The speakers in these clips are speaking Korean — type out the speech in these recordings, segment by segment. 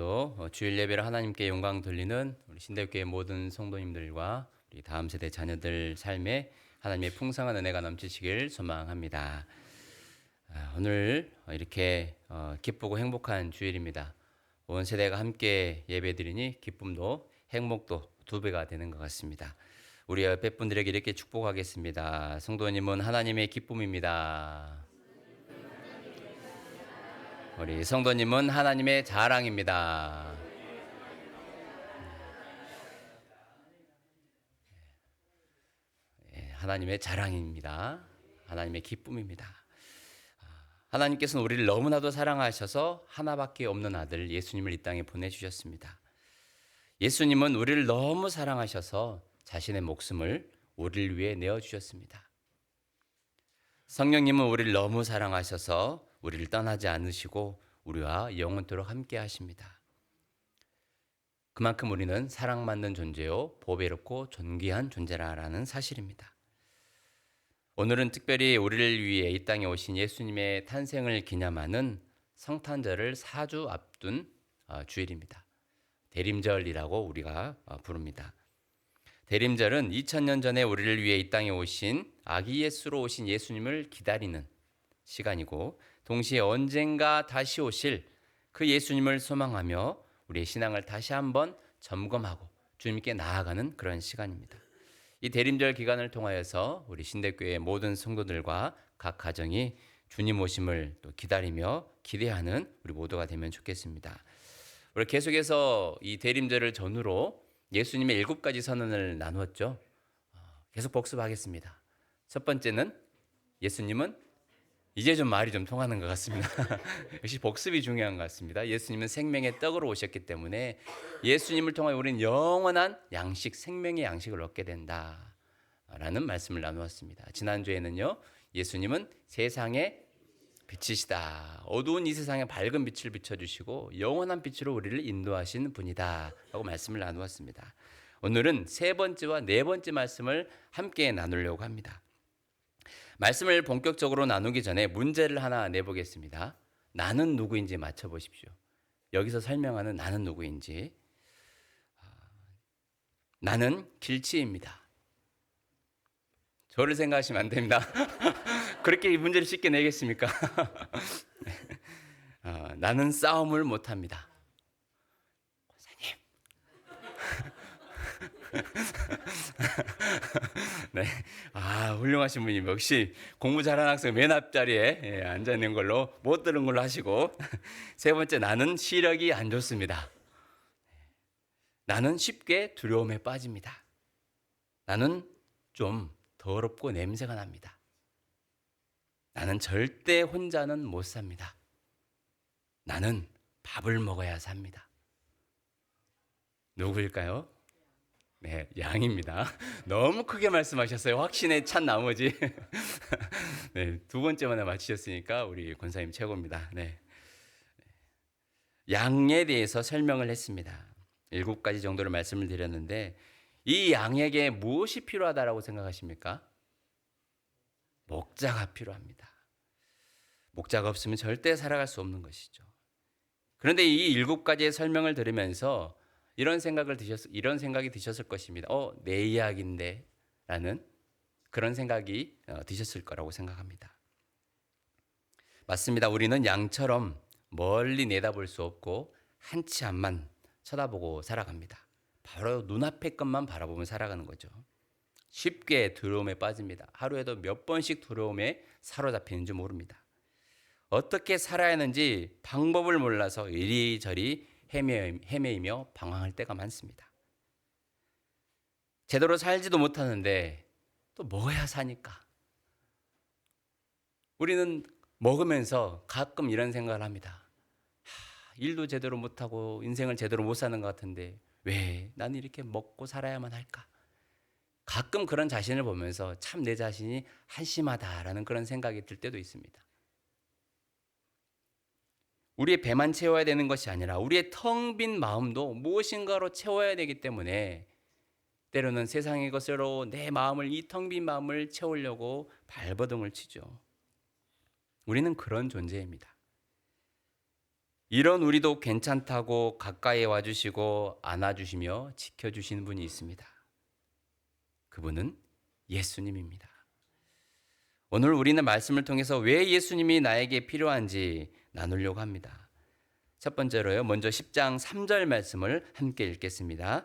오늘도 주일 예배를 하나님께 영광 돌리는 우리 신대교회 모든 성도님들과 우리 다음 세대 자녀들 삶에 하나님의 풍성한 은혜가 넘치시길 소망합니다. 오늘 이렇게 기쁘고 행복한 주일입니다. 온 세대가 함께 예배드리니 기쁨도 행복도 두 배가 되는 것 같습니다. 우리 옆에 분들에게 이렇게 축복하겠습니다. 성도님은 하나님의 기쁨입니다. 우리 성도님은 하나님의 자랑입니다. 하나님의 자랑입니다. 하나님의 기쁨입니다. 하나님께서는 우리를 너무나도 사랑하셔서 하나밖에 없는 아들 예수님을 이 땅에 보내주셨습니다. 예수님은 우리를 너무 사랑하셔서 자신의 목숨을 우리를 위해 내어주셨습니다. 성령님은 우리를 너무 사랑하셔서 우리를 떠나지 않으시고 우리와 영원토록 함께 하십니다. 그만큼 우리는 사랑받는 존재요 보배롭고 존귀한 존재라는 사실입니다. 오늘은 특별히 우리를 위해 이 땅에 오신 예수님의 탄생을 기념하는 성탄절을 4주 앞둔 주일입니다. 대림절이라고 우리가 부릅니다. 대림절은 2000년 전에 우리를 위해 이 땅에 오신 아기 예수로 오신 예수님을 기다리는 시간이고, 동시에 언젠가 다시 오실 그 예수님을 소망하며 우리의 신앙을 다시 한번 점검하고 주님께 나아가는 그런 시간입니다. 이 대림절 기간을 통하여서 우리 신대교회 모든 성도들과 각 가정이 주님 오심을 또 기다리며 기대하는 우리 모두가 되면 좋겠습니다. 우리 계속해서 이 대림절을 전후로 예수님의 7가지 선언을 나누었죠. 계속 복습하겠습니다. 첫 번째는 예수님은 이제 좀 말이 좀 통하는 것 같습니다. 역시 복습이 중요한 것 같습니다. 예수님은 생명의 떡으로 오셨기 때문에 예수님을 통하여 우리는 영원한 양식, 생명의 양식을 얻게 된다라는 말씀을 나누었습니다. 지난주에는요, 예수님은 세상의 빛이시다. 어두운 이 세상에 밝은 빛을 비춰주시고 영원한 빛으로 우리를 인도하시는 분이다 라고 말씀을 나누었습니다. 오늘은 세 번째와 네 번째 말씀을 함께 나누려고 합니다. 말씀을 본격적으로 나누기 전에 문제를 하나 내보겠습니다. 나는 누구인지 맞춰보십시오. 여기서 설명하는 나는 누구인지. 나는 길치입니다. 저를 생각하시면 안 됩니다. 그렇게 이 문제를 쉽게 내겠습니까? 나는 싸움을 못합니다. 권사님. 네, 훌륭하신 분이 역시 공부 잘하는 학생 맨 앞자리에 앉아 있는 걸로 못 들은 걸로 하시고, 세 번째, 나는 시력이 안 좋습니다. 나는 쉽게 두려움에 빠집니다. 나는 좀 더럽고 냄새가 납니다. 나는 절대 혼자는 못 삽니다. 나는 밥을 먹어야 삽니다. 누구일까요? 네, 양입니다. 너무 크게 말씀하셨어요. 확신에 찬 나머지. 네, 두 번째만에 맞히셨으니까 우리 권사님 최고입니다. 네. 양에 대해서 설명을 했습니다. 7가지 정도를 말씀을 드렸는데, 이 양에게 무엇이 필요하다라고 생각하십니까? 목자가 필요합니다. 목자가 없으면 절대 살아갈 수 없는 것이죠. 그런데 이 7가지의 설명을 들으면서 이런 생각이 드셨을 것입니다. 내 이야기인데 라는 그런 생각이 드셨을 거라고 생각합니다. 맞습니다. 우리는 양처럼 멀리 내다볼 수 없고 한 치 앞만 쳐다보고 살아갑니다. 바로 눈앞의 것만 바라보며 살아가는 거죠. 쉽게 두려움에 빠집니다. 하루에도 몇 번씩 두려움에 사로잡히는지 모릅니다. 어떻게 살아야 하는지 방법을 몰라서 이리저리 헤매이며 방황할 때가 많습니다. 제대로 살지도 못하는데 또 먹어야 사니까. 우리는 먹으면서 가끔 이런 생각을 합니다. 일도 제대로 못하고 인생을 제대로 못 사는 것 같은데 왜 나는 이렇게 먹고 살아야만 할까? 가끔 그런 자신을 보면서 참 내 자신이 한심하다라는 그런 생각이 들 때도 있습니다. 우리의 배만 채워야 되는 것이 아니라 우리의 텅 빈 마음도 무엇인가로 채워야 되기 때문에 때로는 세상의 것으로 내 마음을, 이 텅 빈 마음을 채우려고 발버둥을 치죠. 우리는 그런 존재입니다. 이런 우리도 괜찮다고 가까이 와주시고 안아주시며 지켜주시는 분이 있습니다. 그분은 예수님입니다. 오늘 우리는 말씀을 통해서 왜 예수님이 나에게 필요한지 나누려고 합니다. 첫 번째로요. 먼저 10장 3절 말씀을 함께 읽겠습니다.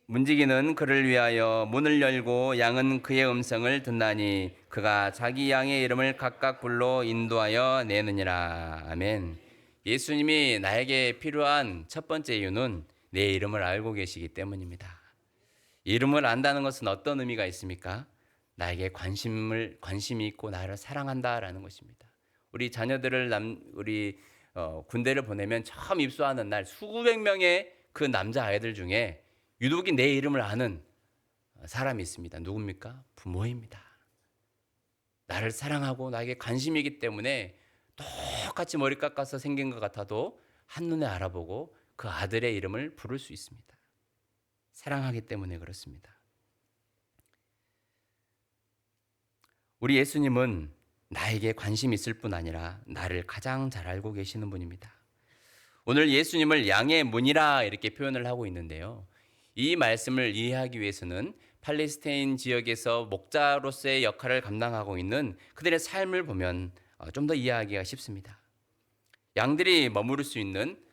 문지기는 그를 위하여 문을 열고 양은 그의 음성을 듣나니 그가 자기 양의 이름을 각각 불러 인도하여 내느니라. 아멘. 예수님이 나에게 필요한 첫 번째 이유는 내 이름을 알고 계시기 때문입니다. 이름을 안다는 것은 어떤 의미가 있습니까? 나에게 관심이 있고 나를 사랑한다라는 것입니다. 우리 자녀들을 군대를 보내면 처음 입소하는 날 수백 명의 그 남자 아이들 중에 유독이 내 이름을 아는 사람이 있습니다. 누굽니까? 부모입니다. 나를 사랑하고 나에게 관심이 있기 때문에 똑같이 머리 깎아서 생긴 것 같아도 한눈에 알아보고 그 아들의 이름을 부를 수 있습니다. 사랑하기 때문에 그렇습니다. 우리 예수님은 나에게 관심이 있을 뿐 아니라 나를 가장 잘 알고 계시는 분입니다. 오늘 예수님을 양의 문이라 이렇게 표현을 하고 있는데요. 이 말씀을 이해하기 위해서는 팔레스타인 지역에서 목자로서의 역할을 감당하고 있는 그들의 삶을 보면 좀 더 이해하기가 쉽습니다. 양들이 머무를 수 있는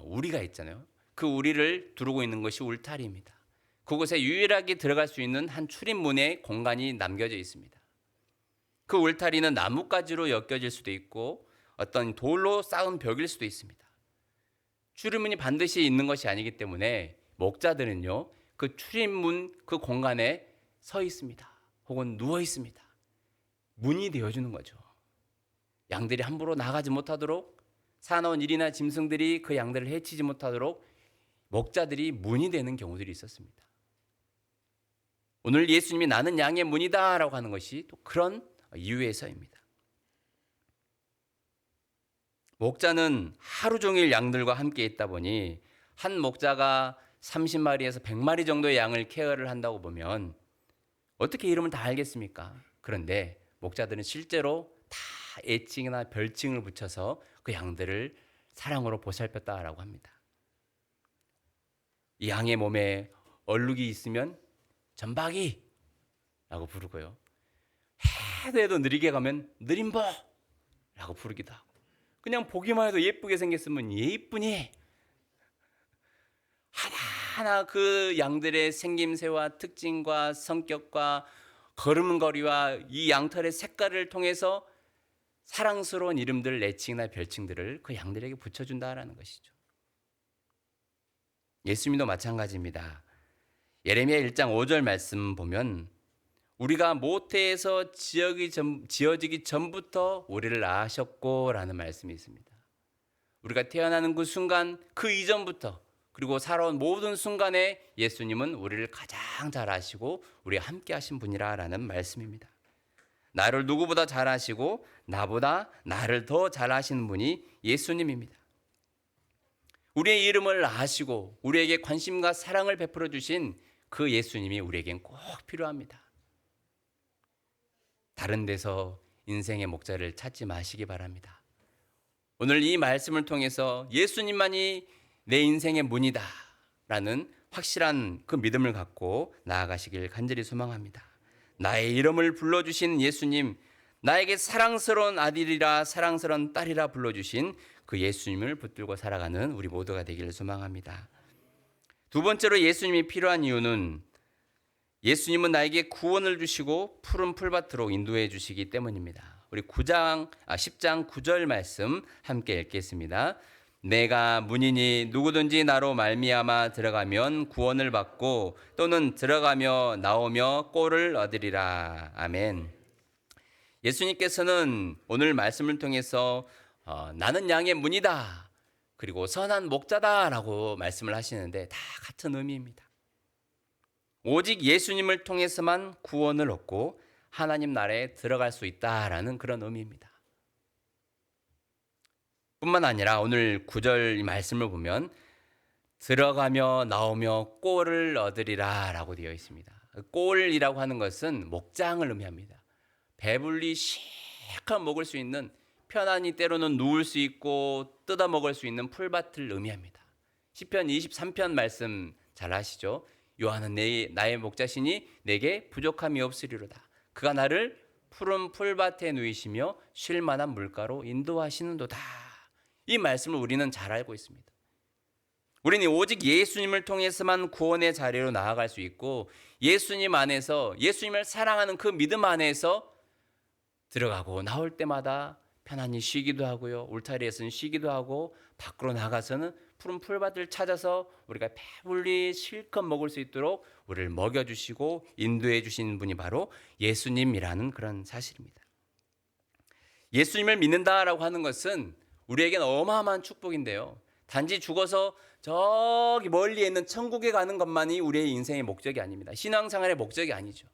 우리가 있잖아요. 그 우리를 두르고 있는 것이 울타리입니다. 그곳에 유일하게 들어갈 수 있는 한 출입문의 공간이 남겨져 있습니다. 그 울타리는 나뭇가지로 엮여질 수도 있고 어떤 돌로 쌓은 벽일 수도 있습니다. 출입문이 반드시 있는 것이 아니기 때문에 목자들은요, 그 출입문 그 공간에 서 있습니다. 혹은 누워 있습니다. 문이 되어주는 거죠. 양들이 함부로 나가지 못하도록, 사나운 일이나 짐승들이 그 양들을 해치지 못하도록 목자들이 문이 되는 경우들이 있었습니다. 오늘 예수님이 나는 양의 문이다 라고 하는 것이 또 그런 이유에서입니다. 목자는 하루 종일 양들과 함께 있다 보니 한 목자가 30마리에서 100마리 정도의 양을 케어를 한다고 보면 어떻게 이름을 다 알겠습니까? 그런데 목자들은 실제로 다 애칭이나 별칭을 붙여서 그 양들을 사랑으로 보살폈다라고 합니다. 이 양의 몸에 얼룩이 있으면 전박이라고 부르고요. 해도 해도 느리게 가면 느림보라고 부르기도 하고, 그냥 보기만 해도 예쁘게 생겼으면 예쁘니, 하나하나 그 양들의 생김새와 특징과 성격과 걸음걸이와 이 양털의 색깔을 통해서 사랑스러운 이름들, 애칭이나 별칭들을 그 양들에게 붙여준다라는 것이죠. 예수님도 마찬가지입니다. 예레미야 1장 5절 말씀 보면 우리가 모태에서 지어지기 전부터 우리를 아셨고 라는 말씀이 있습니다. 우리가 태어나는 그 순간, 그 이전부터, 그리고 살아온 모든 순간에 예수님은 우리를 가장 잘 아시고 우리와 함께 하신 분이라는 말씀입니다. 나를 누구보다 잘 아시고 나보다 나를 더 잘 아시는 분이 예수님입니다. 우리의 이름을 아시고 우리에게 관심과 사랑을 베풀어 주신 그 예수님이 우리에겐 꼭 필요합니다. 다른 데서 인생의 목자를 찾지 마시기 바랍니다. 오늘 이 말씀을 통해서 예수님만이 내 인생의 문이다 라는 확실한 그 믿음을 갖고 나아가시길 간절히 소망합니다. 나의 이름을 불러주신 예수님, 나에게 사랑스러운 아들이라 사랑스러운 딸이라 불러주신 그 예수님을 붙들고 살아가는 우리 모두가 되기를 소망합니다. 두 번째로 예수님이 필요한 이유는 예수님은 나에게 구원을 주시고 푸른 풀밭으로 인도해 주시기 때문입니다. 우리 10장 9절 말씀 함께 읽겠습니다. 내가 문이니 누구든지 나로 말미암아 들어가면 구원을 받고 또는 들어가며 나오며 꼴을 얻으리라. 아멘. 예수님께서는 오늘 말씀을 통해서 나는 양의 문이다, 그리고 선한 목자다라고 말씀을 하시는데 다 같은 의미입니다. 오직 예수님을 통해서만 구원을 얻고 하나님 나라에 들어갈 수 있다라는 그런 의미입니다. 뿐만 아니라 오늘 9절 말씀을 보면 들어가며 나오며 꼴을 얻으리라 라고 되어 있습니다. 꼴이라고 하는 것은 목장을 의미합니다. 배불리 실컷 먹을 수 있는 편안히 때로는 누울 수 있고 뜯어 먹을 수 있는 풀밭을 의미합니다. 시편 23편 말씀 잘 아시죠? 여호와는 나의 목자시니 내게 부족함이 없으리로다. 그가 나를 푸른 풀밭에 누이시며 쉴 만한 물가로 인도하시는도다. 이 말씀을 우리는 잘 알고 있습니다. 우리는 오직 예수님을 통해서만 구원의 자리로 나아갈 수 있고 예수님 안에서 예수님을 사랑하는 그 믿음 안에서 들어가고 나올 때마다 편안히 쉬기도 하고요. 울타리에서는 쉬기도 하고 밖으로 나가서는 푸른 풀밭을 찾아서 우리가 배불리 실컷 먹을 수 있도록 우리를 먹여주시고 인도해 주시는 분이 바로 예수님이라는 그런 사실입니다. 예수님을 믿는다라고 하는 것은 우리에겐 어마어마한 축복인데요. 단지 죽어서 저기 멀리 있는 천국에 가는 것만이 우리의 인생의 목적이 아닙니다. 신앙생활의 목적이 아니죠.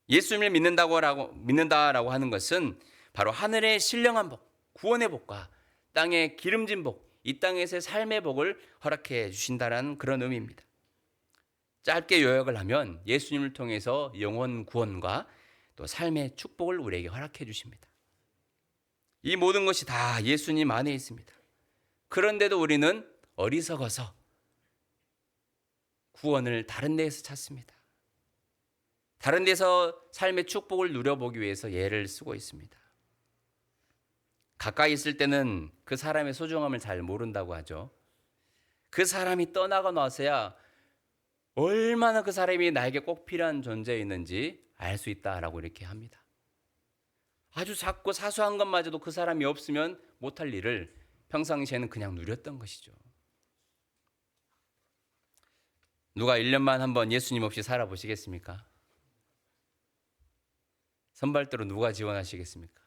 예수님을 믿는다라고 하는 것은 바로 하늘의 신령한 복, 구원의 복과 땅의 기름진 복, 이 땅에서의 삶의 복을 허락해 주신다는 그런 의미입니다. 짧게 요약을 하면 예수님을 통해서 영혼 구원과 또 삶의 축복을 우리에게 허락해 주십니다. 이 모든 것이 다 예수님 안에 있습니다. 그런데도 우리는 어리석어서 구원을 다른 데에서 찾습니다. 다른 데서 삶의 축복을 누려보기 위해서 애를 쓰고 있습니다. 가까이 있을 때는 그 사람의 소중함을 잘 모른다고 하죠. 그 사람이 떠나고 나서야 얼마나 그 사람이 나에게 꼭 필요한 존재였는지 알 수 있다라고 이렇게 합니다. 아주 작고 사소한 것마저도 그 사람이 없으면 못할 일을 평상시에는 그냥 누렸던 것이죠. 누가 1년만 한번 예수님 없이 살아보시겠습니까? 선발대로 누가 지원하시겠습니까?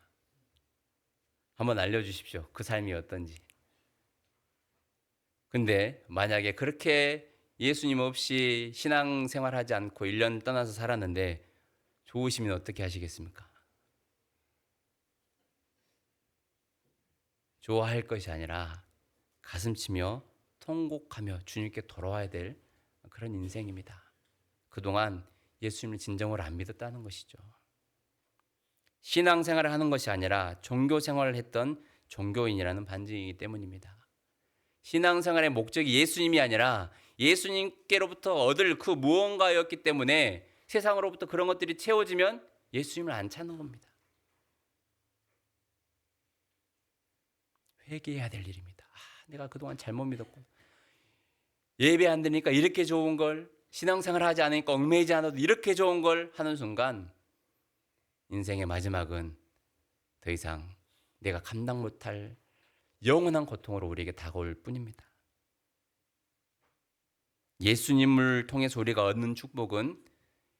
한번 알려주십시오. 그 삶이 어떤지. 근데 만약에 그렇게 예수님 없이 신앙생활하지 않고 1년 떠나서 살았는데 좋으시면 어떻게 하시겠습니까? 좋아할 것이 아니라 가슴치며 통곡하며 주님께 돌아와야 될 그런 인생입니다. 그동안 예수님을 진정으로 안 믿었다는 것이죠. 신앙생활을 하는 것이 아니라 종교생활을 했던 종교인이라는 반증이기 때문입니다. 신앙생활의 목적이 예수님이 아니라 예수님께로부터 얻을 그 무언가였기 때문에 세상으로부터 그런 것들이 채워지면 예수님을 안 찾는 겁니다. 회개해야 될 일입니다. 내가 그동안 잘못 믿었고 예배 안 드니까 이렇게 좋은 걸, 신앙생활 하지 않으니까 얽매이지 않아도 이렇게 좋은 걸 하는 순간 인생의 마지막은 더 이상 내가 감당 못할 영원한 고통으로 우리에게 다가올 뿐입니다. 예수님을 통해서 우리가 얻는 축복은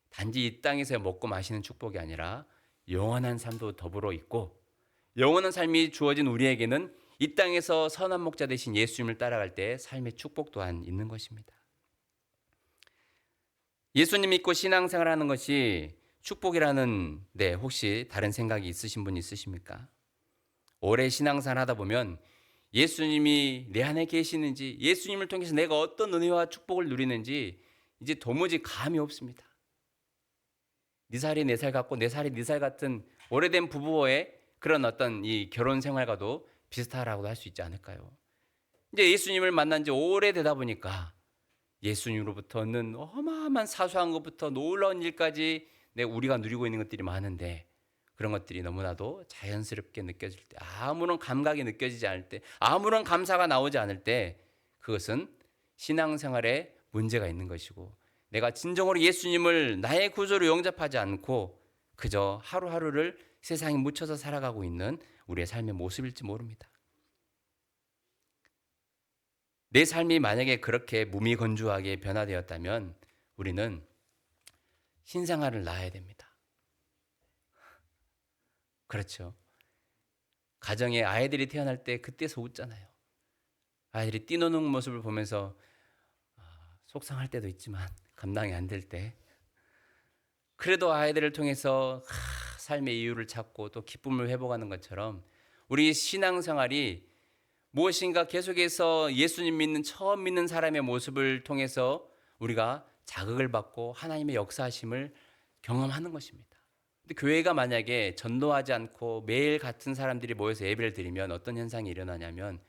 단지 이 땅에서 먹고 마시는 축복이 아니라 영원한 삶도 더불어 있고 영원한 삶이 주어진 우리에게는 이 땅에서 선한 목자 되신 예수님을 따라갈 때 삶의 축복 또한 있는 것입니다. 예수님 믿고 신앙생활하는 것이 축복이라는 데 혹시 다른 생각이 있으신 분 있으십니까? 오래 신앙생활 하다 보면 예수님이 내 안에 계시는지 예수님을 통해서 내가 어떤 은혜와 축복을 누리는지 이제 도무지 감이 없습니다. 네 살이 네 살 같고 내 살이 네 살 같은 오래된 부부의 그런 어떤 이 결혼 생활과도 비슷하라고도 할 수 있지 않을까요? 이제 예수님을 만난 지 오래되다 보니까 예수님으로부터 얻는 어마어마한 사소한 것부터 놀라운 일까지 우리가 누리고 있는 것들이 많은데 그런 것들이 너무나도 자연스럽게 느껴질 때, 아무런 감각이 느껴지지 않을 때, 아무런 감사가 나오지 않을 때 그것은 신앙생활에 문제가 있는 것이고 내가 진정으로 예수님을 나의 구주로 영접하지 않고 그저 하루하루를 세상에 묻혀서 살아가고 있는 우리의 삶의 모습일지 모릅니다. 내 삶이 만약에 그렇게 무미건조하게 변화되었다면 우리는 신생아를 낳아야 됩니다. 그렇죠. 가정에 아이들이 태어날 때 그때서 웃잖아요. 아이들이 뛰노는 모습을 보면서 속상할 때도 있지만 감당이 안 될 때 그래도 아이들을 통해서 삶의 이유를 찾고 또 기쁨을 회복하는 것처럼 우리 신앙생활이 무엇인가 계속해서 예수님 믿는 처음 믿는 사람의 모습을 통해서 우리가 자극을 받고 하나님의 역사하심을 경험하는 것입니다. 근데 교회가 만약에 전도하지 않고 매일 같은 사람들이 모여서 예배를 드리면 어떤 현상이 일어나냐면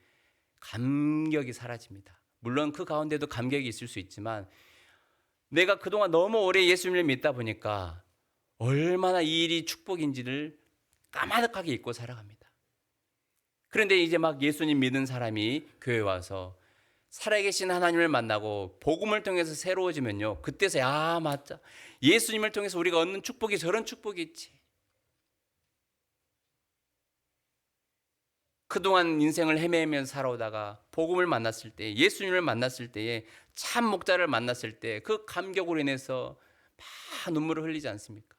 감격이 사라집니다. 물론 그 가운데도 감격이 있을 수 있지만 내가 그동안 너무 오래 예수님을 믿다 보니까 얼마나 이 일이 축복인지를 까마득하게 잊고 살아갑니다. 그런데 이제 막 예수님 믿는 사람이 교회 와서 살아계신 하나님을 만나고 복음을 통해서 새로워지면요, 그때서야 맞다, 예수님을 통해서 우리가 얻는 축복이 저런 축복이 있지. 그동안 인생을 헤매면서 살아오다가 복음을 만났을 때, 예수님을 만났을 때에, 참 목자를 만났을 때 그 감격으로 인해서 막 눈물을 흘리지 않습니까?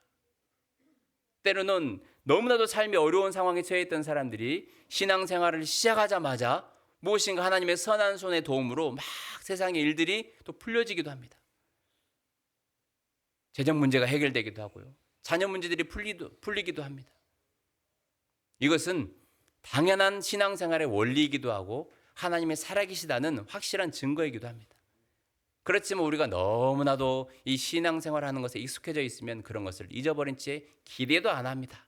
때로는 너무나도 삶이 어려운 상황에 처해 있던 사람들이 신앙생활을 시작하자마자 무엇인가 하나님의 선한 손의 도움으로 막 세상의 일들이 또 풀려지기도 합니다. 재정 문제가 해결되기도 하고요, 자녀 문제들이 풀리기도 합니다. 이것은 당연한 신앙생활의 원리이기도 하고 하나님의 살아계시다는 확실한 증거이기도 합니다. 그렇지만 우리가 너무나도 이 신앙생활하는 것에 익숙해져 있으면 그런 것을 잊어버린 채 기대도 안 합니다.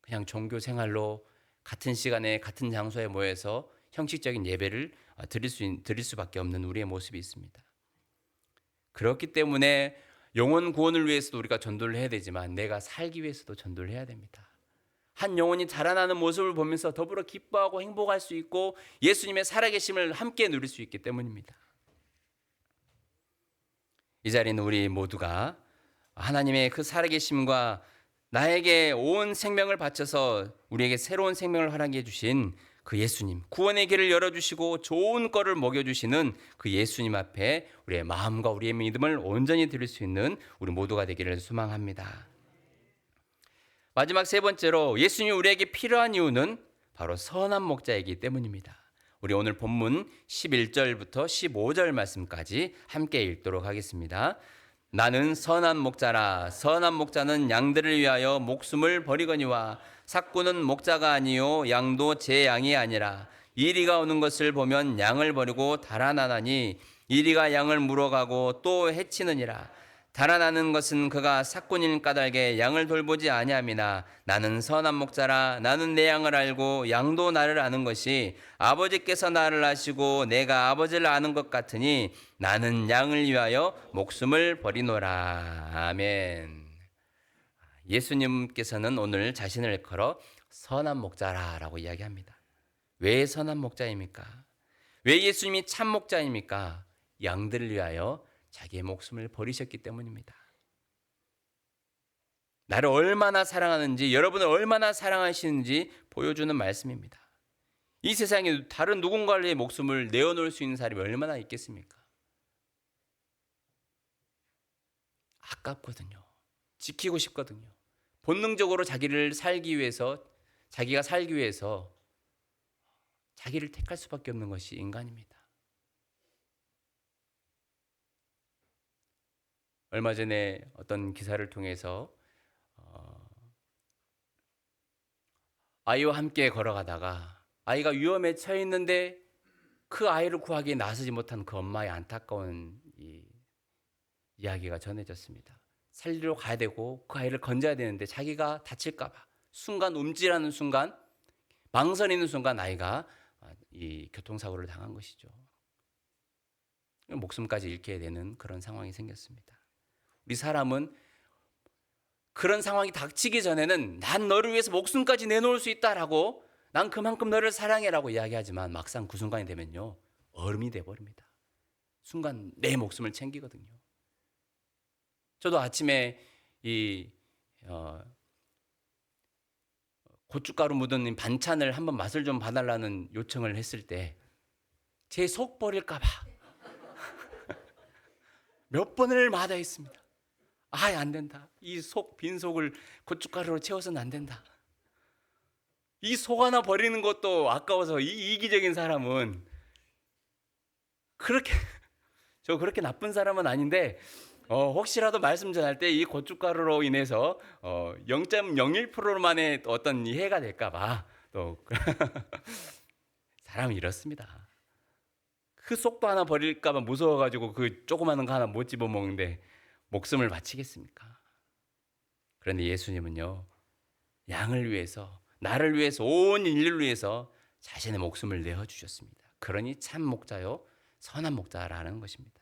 그냥 종교 생활로 같은 시간에 같은 장소에 모여서 형식적인 예배를 드릴 수밖에 없는 우리의 모습이 있습니다. 그렇기 때문에 영혼 구원을 위해서도 우리가 전도를 해야 되지만 내가 살기 위해서도 전도를 해야 됩니다. 한 영혼이 자라나는 모습을 보면서 더불어 기뻐하고 행복할 수 있고 예수님의 살아계심을 함께 누릴 수 있기 때문입니다. 이 자리는 우리 모두가 하나님의 그 살아계심과 나에게 온 생명을 바쳐서 우리에게 새로운 생명을 허락해 주신 그 예수님, 구원의 길을 열어주시고 좋은 거를 먹여주시는 그 예수님 앞에 우리의 마음과 우리의 믿음을 온전히 드릴 수 있는 우리 모두가 되기를 소망합니다. 마지막 세 번째로 예수님이 우리에게 필요한 이유는 바로 선한 목자이기 때문입니다. 우리 오늘 본문 11절부터 15절 말씀까지 함께 읽도록 하겠습니다. 나는 선한 목자라. 선한 목자는 양들을 위하여 목숨을 버리거니와 삭구는 목자가 아니요 양도 제 양이 아니라 이리가 오는 것을 보면 양을 버리고 달아나나니 이리가 양을 물어가고 또 해치느니라. 달아나는 것은 그가 삭군인 까닭에 양을 돌보지 아니함이나 나는 선한 목자라. 나는 내 양을 알고 양도 나를 아는 것이 아버지께서 나를 아시고 내가 아버지를 아는 것 같으니 나는 양을 위하여 목숨을 버리노라. 아멘. 예수님께서는 오늘 자신을 걸어 선한 목자라라고 이야기합니다. 왜 선한 목자입니까? 왜 예수님이 참 목자입니까? 양들을 위하여 자기의 목숨을 버리셨기 때문입니다. 나를 얼마나 사랑하는지, 여러분을 얼마나 사랑하시는지 보여주는 말씀입니다. 이 세상에 다른 누군가의 목숨을 내어놓을 수 있는 사람이 얼마나 있겠습니까? 아깝거든요. 지키고 싶거든요. 본능적으로 자기가 살기 위해서 자기를 택할 수밖에 없는 것이 인간입니다. 얼마 전에 어떤 기사를 통해서 아이와 함께 걸어가다가 아이가 위험에 처해 있는데 그 아이를 구하기에 나서지 못한 그 엄마의 안타까운 이야기가 전해졌습니다. 살리러 가야 되고 그 아이를 건져야 되는데 자기가 다칠까 봐 순간 움찔하는 순간, 망설이는 순간 아이가 이 교통사고를 당한 것이죠. 목숨까지 잃게 되는 그런 상황이 생겼습니다. 우리 사람은 그런 상황이 닥치기 전에는 난 너를 위해서 목숨까지 내놓을 수 있다라고, 난 그만큼 너를 사랑해라고 이야기하지만 막상 그 순간이 되면요, 얼음이 돼버립니다. 순간 내 목숨을 챙기거든요. 저도 아침에 고춧가루 묻은 반찬을 한번 맛을 좀 봐달라는 요청을 했을 때 제 속 버릴까 봐 몇 번을 마다했습니다. 안 된다. 이 빈 속을 고춧가루로 채워서는 안 된다. 이 속 하나 버리는 것도 아까워서 이 이기적인 사람은 저 그렇게 나쁜 사람은 아닌데 혹시라도 말씀 전할 때 이 고춧가루로 인해서 0.01%만의 어떤 해가 될까 봐 또 사람이 이렇습니다. 그 속도 하나 버릴까 봐 무서워가지고 그 조그마한 거 하나 못 집어먹는데 목숨을 바치겠습니까? 그런데 예수님은요, 양을 위해서, 나를 위해서, 온 인류를 위해서 자신의 목숨을 내어주셨습니다. 그러니 참 목자요, 선한 목자라는 것입니다.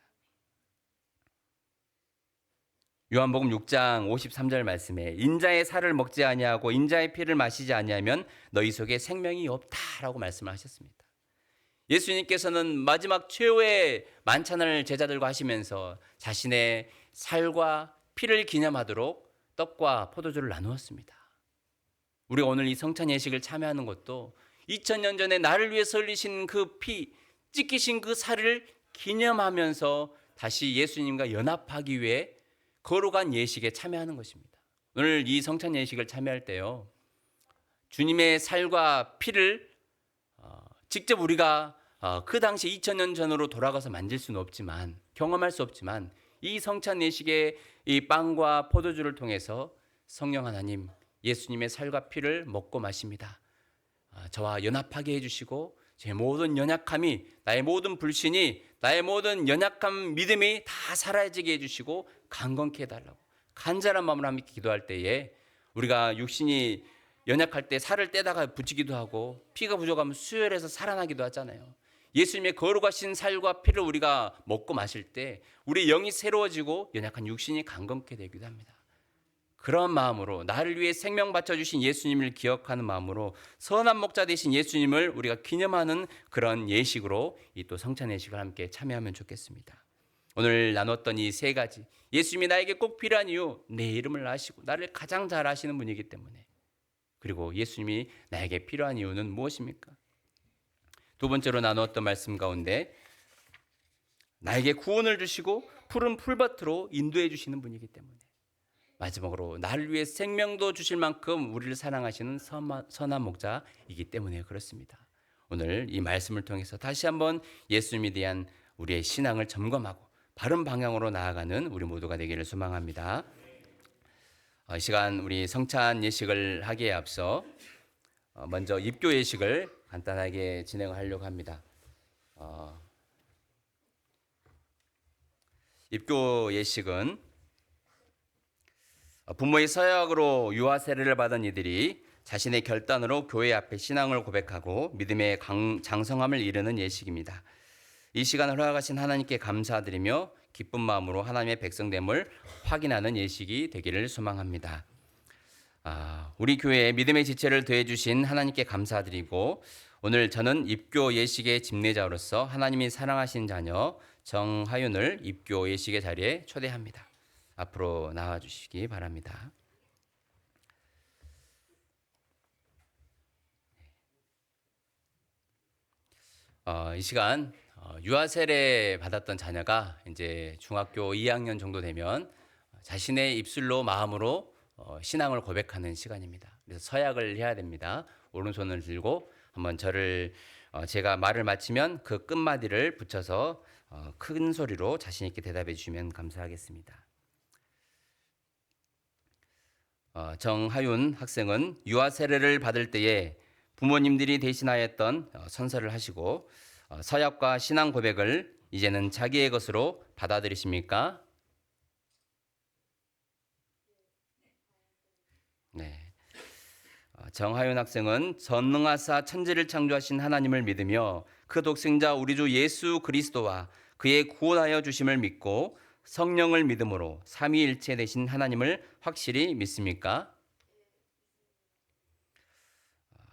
요한복음 6장 53절 말씀에 인자의 살을 먹지 아니하고 인자의 피를 마시지 아니하면 너희 속에 생명이 없다라고 말씀을 하셨습니다. 예수님께서는 마지막 최후의 만찬을 제자들과 하시면서 자신의 살과 피를 기념하도록 떡과 포도주를 나누었습니다. 우리가 오늘 이 성찬 예식을 참여하는 것도 2000년 전에 나를 위해서 흘리신 그 피, 찢기신 그 살을 기념하면서 다시 예수님과 연합하기 위해 거룩한 예식에 참여하는 것입니다. 오늘 이 성찬 예식을 참여할 때요, 주님의 살과 피를 직접 우리가 그 당시 2000년 전으로 돌아가서 만질 수는 없지만, 경험할 수 없지만, 이 성찬 예식의 이 빵과 포도주를 통해서 성령 하나님, 예수님의 살과 피를 먹고 마십니다. 저와 연합하게 해주시고 제 모든 연약함이, 나의 모든 불신이, 나의 모든 연약함, 믿음이 다 사라지게 해주시고 강건케 해달라고 간절한 마음으로 함께 기도할 때에, 우리가 육신이 연약할 때 살을 떼다가 붙이기도 하고 피가 부족하면 수혈해서 살아나기도 하잖아요. 예수님의 거룩하신 살과 피를 우리가 먹고 마실 때 우리의 영이 새로워지고 연약한 육신이 강건케 되기도 합니다. 그런 마음으로, 나를 위해 생명 바쳐주신 예수님을 기억하는 마음으로 선한 목자 되신 예수님을 우리가 기념하는 그런 예식으로 이 또 성찬 예식을 함께 참여하면 좋겠습니다. 오늘 나눴던 이 세 가지, 예수님이 나에게 꼭 필요한 이유, 내 이름을 아시고 나를 가장 잘 아시는 분이기 때문에, 그리고 예수님이 나에게 필요한 이유는 무엇입니까? 두 번째로 나누었던 말씀 가운데 나에게 구원을 주시고 푸른 풀밭으로 인도해 주시는 분이기 때문에, 마지막으로 나를 위해 생명도 주실 만큼 우리를 사랑하시는 선한 목자이기 때문에 그렇습니다. 오늘 이 말씀을 통해서 다시 한번 예수님에 대한 우리의 신앙을 점검하고 바른 방향으로 나아가는 우리 모두가 되기를 소망합니다. 이 시간 우리 성찬 예식을 하기에 앞서 먼저 입교 예식을 간단하게 진행하려고 합니다. 입교 예식은 부모의 서약으로 유아 세례를 받은 이들이 자신의 결단으로 교회 앞에 신앙을 고백하고 믿음의 장성함을 이루는 예식입니다. 이 시간을 허락하신 하나님께 감사드리며 기쁜 마음으로 하나님의 백성됨을 확인하는 예식이 되기를 소망합니다. 우리 교회에 믿음의 지체를 더해주신 하나님께 감사드리고, 오늘 저는 입교 예식의 집례자로서 하나님이 사랑하신 자녀 정하윤을 입교 예식의 자리에 초대합니다. 앞으로 나와주시기 바랍니다. 이 시간 유아 세례 받았던 자녀가 이제 중학교 2학년 정도 되면 자신의 입술로 마음으로 신앙을 고백하는 시간입니다. 그래서 서약을 해야 됩니다. 오른손을 들고 한번 제가 말을 마치면 그 끝마디를 붙여서 큰 소리로 자신 있게 대답해 주시면 감사하겠습니다. 정하윤 학생은 유아 세례를 받을 때에 부모님들이 대신하였던 선서를 하시고 서약과 신앙 고백을 이제는 자기의 것으로 받아들이십니까? 네. 정하윤 학생은 전능하사 천지를 창조하신 하나님을 믿으며 그 독생자 우리 주 예수 그리스도와 그의 구원하여 주심을 믿고 성령을 믿음으로 삼위일체 되신 하나님을 확실히 믿습니까?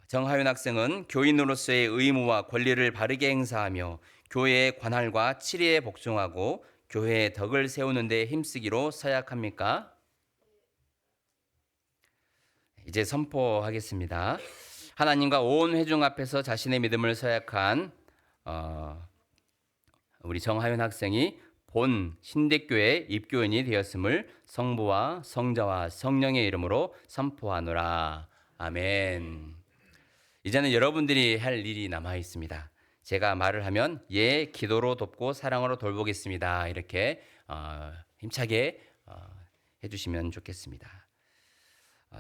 정하윤 학생은 교인으로서의 의무와 권리를 바르게 행사하며 교회의 관할과 치리에 복종하고 교회의 덕을 세우는 데 힘쓰기로 서약합니까? 이제 선포하겠습니다. 하나님과 온 회중 앞에서 자신의 믿음을 서약한 우리 정하윤 학생이 본 신대교회 입교인이 되었음을 성부와 성자와 성령의 이름으로 선포하노라. 아멘. 이제는 여러분들이 할 일이 남아 있습니다. 제가 말을 하면 기도로 돕고 사랑으로 돌보겠습니다. 이렇게 힘차게 해주시면 좋겠습니다.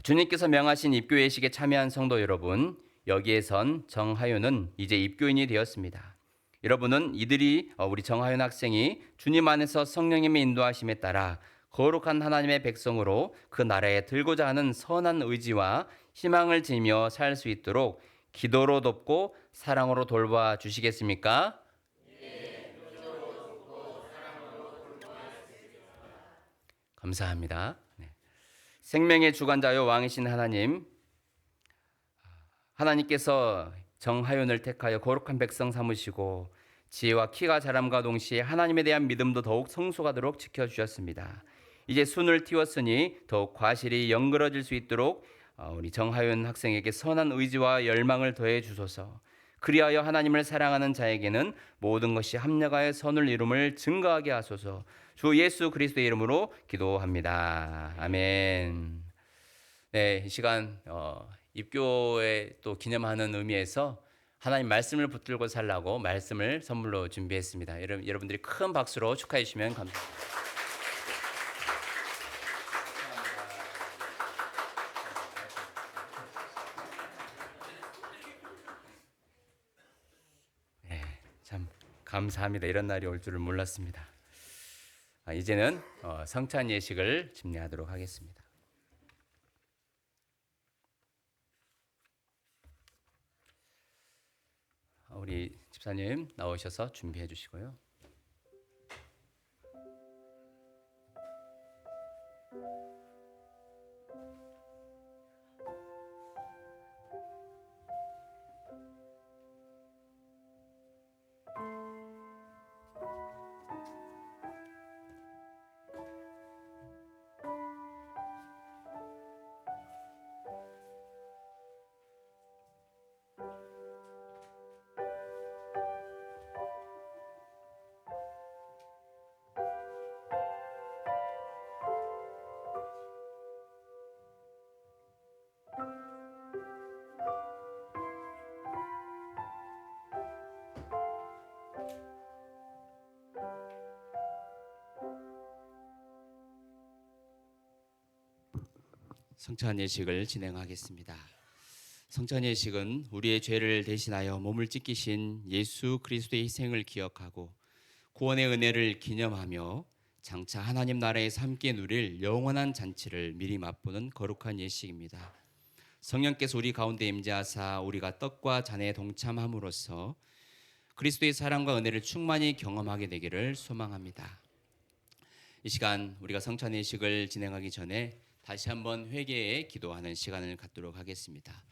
주님께서 명하신 입교 예식에 참여한 성도 여러분, 여기에선 정하윤은 이제 입교인이 되었습니다. 여러분은 우리 정하윤 학생이 주님 안에서 성령님의 인도하심에 따라 거룩한 하나님의 백성으로 그 나라에 들고자 하는 선한 의지와 희망을 지니며 살 수 있도록 기도로 돕고 사랑으로 돌봐 주시겠습니까? 감사합니다. 네. 생명의 주관자요 왕이신 하나님, 하나님께서 정하윤을 택하여 거룩한 백성 삼으시고 지혜와 키가 자람과 동시에 하나님에 대한 믿음도 더욱 성숙하도록 지켜주셨습니다. 이제 순을 틔웠으니 더욱 과실이 연그러질 수 있도록 우리 정하윤 학생에게 선한 의지와 열망을 더해 주소서. 그리하여 하나님을 사랑하는 자에게는 모든 것이 합력하여 선을 이룸을 증거하게 하소서. 주 예수 그리스도의 이름으로 기도합니다. 아멘. 네, 이 시간 입교에 또 기념하는 의미에서 하나님 말씀을 붙들고 살라고 말씀을 선물로 준비했습니다. 여러분들이 큰 박수로 축하해 주시면 감사합니다. 네, 참 감사합니다. 이런 날이 올 줄을 몰랐습니다. 이제는 성찬 예식을 집례하도록 하겠습니다. 우리 집사님 나오셔서 준비해 주시고요. 성찬 예식을 진행하겠습니다. 성찬 예식은 우리의 죄를 대신하여 몸을 찢기신 예수 그리스도의 희생을 기억하고 구원의 은혜를 기념하며 장차 하나님 나라에서 함께 누릴 영원한 잔치를 미리 맛보는 거룩한 예식입니다. 성령께서 우리 가운데 임재하사 우리가 떡과 잔에 동참함으로써 그리스도의 사랑과 은혜를 충만히 경험하게 되기를 소망합니다. 이 시간 우리가 성찬 예식을 진행하기 전에 다시 한번 회개에 기도하는 시간을 갖도록 하겠습니다.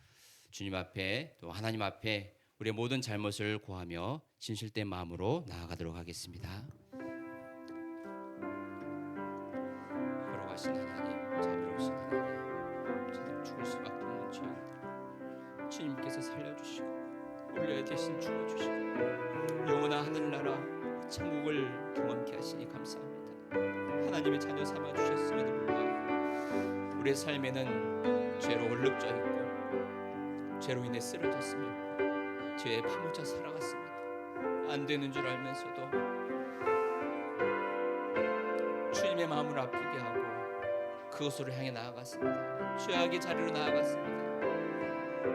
주님 앞에 또 하나님 앞에 우리의 모든 잘못을 고하며 진실된 마음으로 나아가도록 하겠습니다. 걸어가신 하나님, 자비로우신 하나님, 저들 죽을 수밖에 없는 죄인들 주님께서 살려주시고 우리의 대신 죽어주시고 영원한 하늘나라 천국을 경험케 하시니 감사합니다. 하나님의 자녀 삼아주셨음에도 불구하고 우리의 삶에는 죄로 얼룩져 있고 죄로 인해 쓰러졌으며 죄에 파묻혀 살아갔습니다. 안 되는 줄 알면서도 주님의 마음을 아프게 하고 그곳으로 향해 나아갔습니다. 죄악의 자리로 나아갔습니다.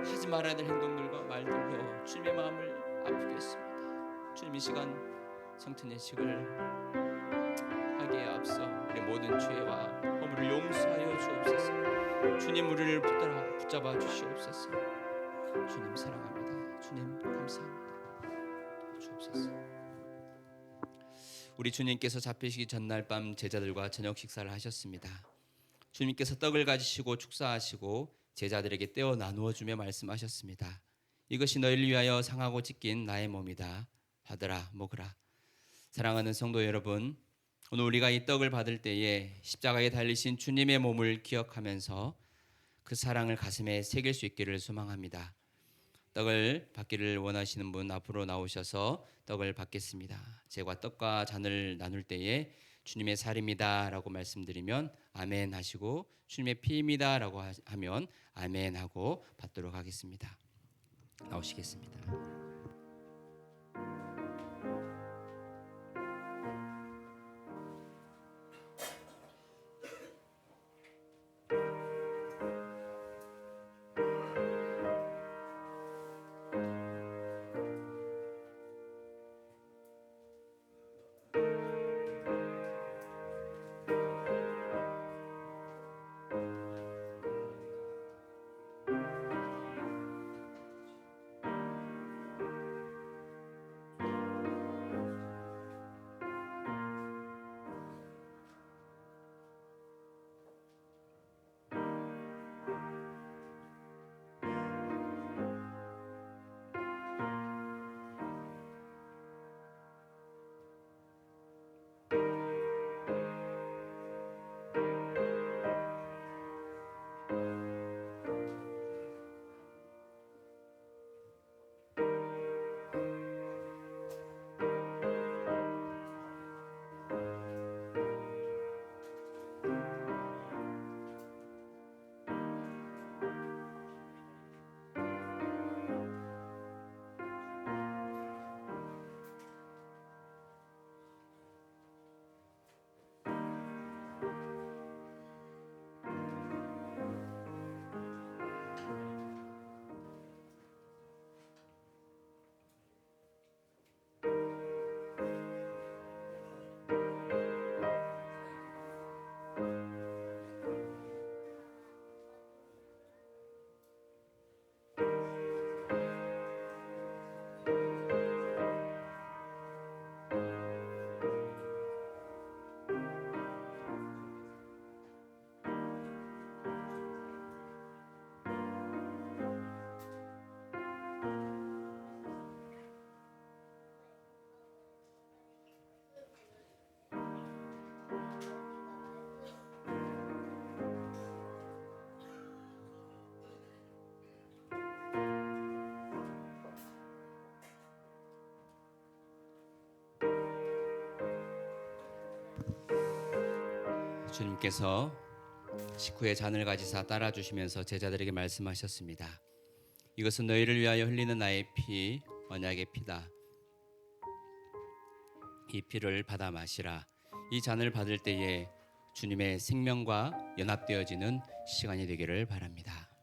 하지 말아야 될 행동들과 말들로 주님의 마음을 아프게 했습니다. 주님 이 시간 성찬 예식을 하기에 앞서 우리 모든 죄와 허물을 용서하여 주옵소서. 주님 우리를 붙잡아 주시옵소서. 주님 사랑합니다. 주님 감사합니다. 주옵소서. 우리 주님께서 잡히시기 전날 밤 제자들과 저녁 식사를 하셨습니다. 주님께서 떡을 가지시고 축사하시고 제자들에게 떼어 나누어 주며 말씀하셨습니다. 이것이 너희를 위하여 상하고 찢긴 나의 몸이다. 받으라 먹으라. 사랑하는 성도 여러분, 오늘 우리가 이 떡을 받을 때에 십자가에 달리신 주님의 몸을 기억하면서 그 사랑을 가슴에 새길 수 있기를 소망합니다. 떡을 받기를 원하시는 분 앞으로 나오셔서 떡을 받겠습니다. 제가 떡과 잔을 나눌 때에 주님의 살입니다 라고 말씀드리면 아멘 하시고 주님의 피입니다 라고 하면 아멘 하고 받도록 하겠습니다. 나오시겠습니다. 주님께서 식후에 잔을 가지사 따라 주시면서 제자들에게 말씀하셨습니다. 이것은 너희를 위하여 흘리는 나의 피, 언약의 피다. 이 피를 받아 마시라. 이 잔을 받을 때에 주님의 생명과 연합되어지는 시간이 되기를 바랍니다.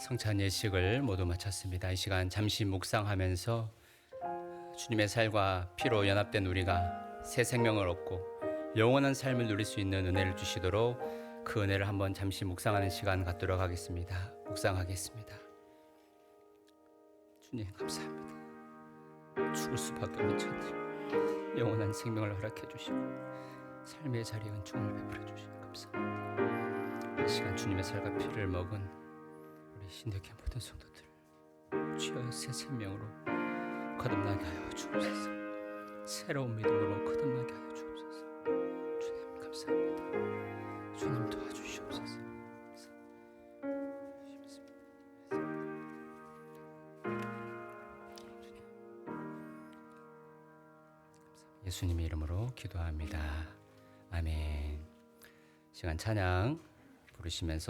성찬 예식을 모두 마쳤습니다. 이 시간 잠시 묵상하면서 주님의 살과 피로 연합된 우리가 새 생명을 얻고 영원한 삶을 누릴 수 있는 은혜를 주시도록 그 은혜를 한번 잠시 묵상하는 시간 갖도록 하겠습니다. 묵상하겠습니다. 주님 감사합니다. 죽을 수밖에 없는 저들 영원한 생명을 허락해 주시고 삶의 자리에 은총을 베풀어 주시니 감사합니다. 이 시간 주님의 살과 피를 먹은 우리 신대교회 모든 성도들 주여 새 생명으로 거듭나게 하여 주옵소서. 새로운 믿음으로 거듭나게 하여 주옵소서. 주님 감사합니다. 주님 도와주시옵소서. 예수님의 이름으로 기도합니다. 아멘. 시간 찬양 부르시면서